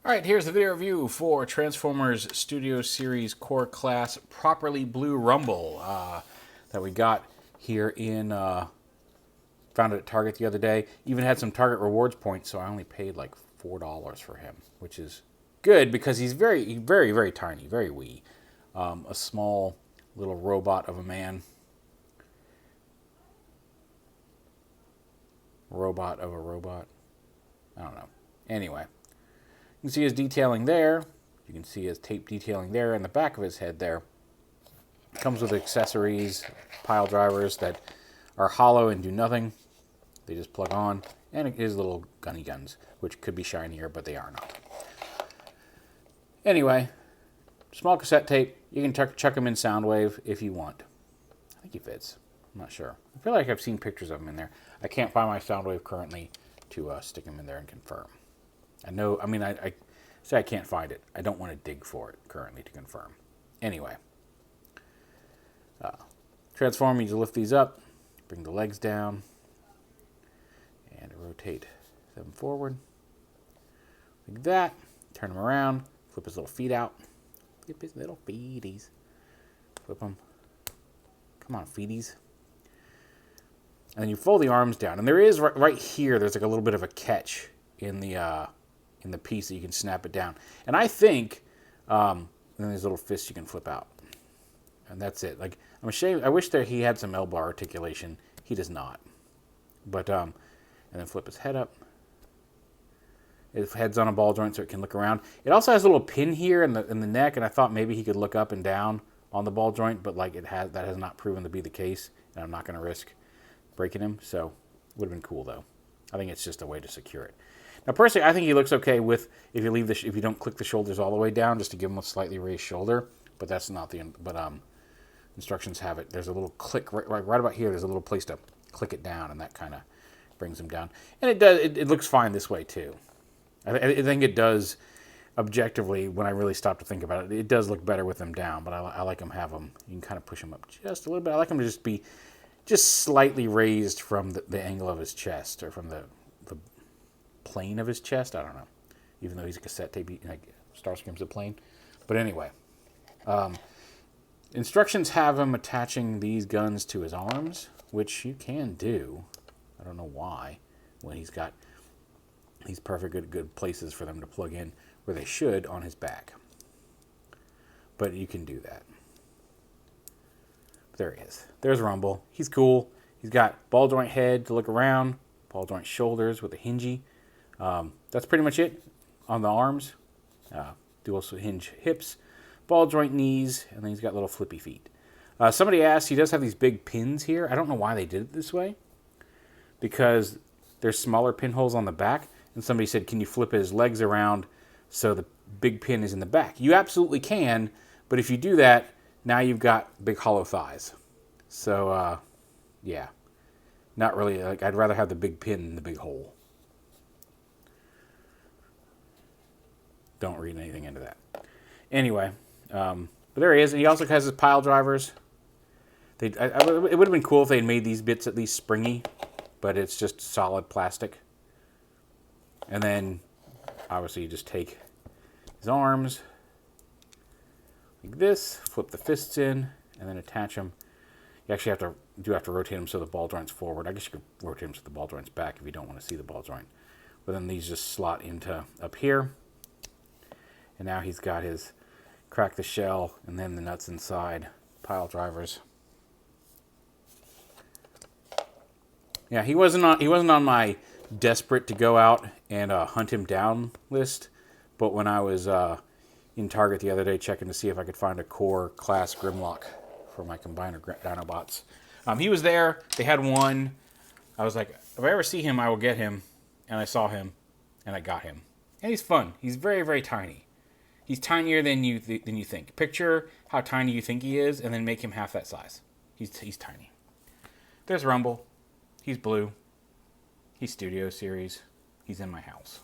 Alright, here's the video review for Transformers Studio Series Core Class Properly Blue Rumble that we got here in, found it at Target the other day. Even had some Target rewards points, so I only paid like $4 for him, which is good because he's very, very tiny, very wee. A small little robot of a man. Robot of a robot. I don't know. Anyway. You can see his detailing there. You can see his tape detailing there and the back of his head there. Comes with accessories, pile drivers that are hollow and do nothing. They just plug on. And his little gunny guns, which could be shinier, but they are not. Anyway, small cassette tape. You can chuck him in Soundwave if you want. I think he fits. I'm not sure. I feel like I've seen pictures of him in there. I can't find my Soundwave currently to stick him in there and confirm. I say I can't find it. I don't want to dig for it currently to confirm. Anyway. Transform, you just lift these up, bring the legs down, and rotate them forward. Like that. Turn them around, flip his little feet out. Flip his little feeties. Flip them. Come on, feeties. And then you fold the arms down. And there is, right here, there's like a little bit of a catch in the piece that you can snap it down. And I think, and then these little fists you can flip out. And that's it. Like, I'm ashamed. I wish that he had some elbow articulation. He does not. But, and then flip his head up. His head's on a ball joint so it can look around. It also has a little pin here in the neck, and I thought maybe he could look up and down on the ball joint, but like that has not proven to be the case, and I'm not going to risk breaking him. So, would have been cool though. I think it's just a way to secure it. Now, personally, I think he looks okay with if you don't click the shoulders all the way down, just to give him a slightly raised shoulder. But that's not the instructions have it. There's a little click right about here. There's a little place to click it down, and that kind of brings him down. And it does. It looks fine this way too. I think it does. Objectively, when I really stop to think about it, it does look better with them down. But I like them have them. You can kind of push them up just a little bit. I like them to just be slightly raised from the angle of his chest, or from the plane of his chest. I don't know. Even though he's a cassette tape, like Starscream's a plane. But anyway, instructions have him attaching these guns to his arms, which you can do. I don't know why, when he's got these perfect good places for them to plug in where they should on his back. But you can do that. There he is. There's Rumble. He's cool. He's got ball joint head to look around, ball joint shoulders with a hingy. That's pretty much it on the arms. Dual hinge hips, ball joint knees, and then he's got little flippy feet. Somebody asked, he does have these big pins here. I don't know why they did it this way, because there's smaller pinholes on the back. And somebody said, can you flip his legs around so the big pin is in the back? You absolutely can, but if you do that, now you've got big hollow thighs. So, yeah. Not really. Like, I'd rather have the big pin than the big hole. Don't read anything into that. Anyway, but there he is. And he also has his pile drivers. It would have been cool if they had made these bits at least springy, but it's just solid plastic. And then, obviously, you just take his arms like this, flip the fists in, and then attach them. You actually have to rotate them so the ball joint's forward. I guess you could rotate them so the ball joint's back if you don't want to see the ball joint. But then these just slot into up here. And now he's got his crack the shell and then the nuts inside pile drivers. Yeah, he wasn't on my desperate to go out and hunt him down list, but when I was in Target the other day checking to see if I could find a core class Grimlock for my Combiner Dinobots, he was there. They had one. I was like, if I ever see him, I will get him. And I saw him, and I got him. And he's fun. He's very tiny. He's tinier than you think. Picture how tiny you think he is, and then make him half that size. He's tiny. There's Rumble. He's blue. He's Studio Series. He's in my house.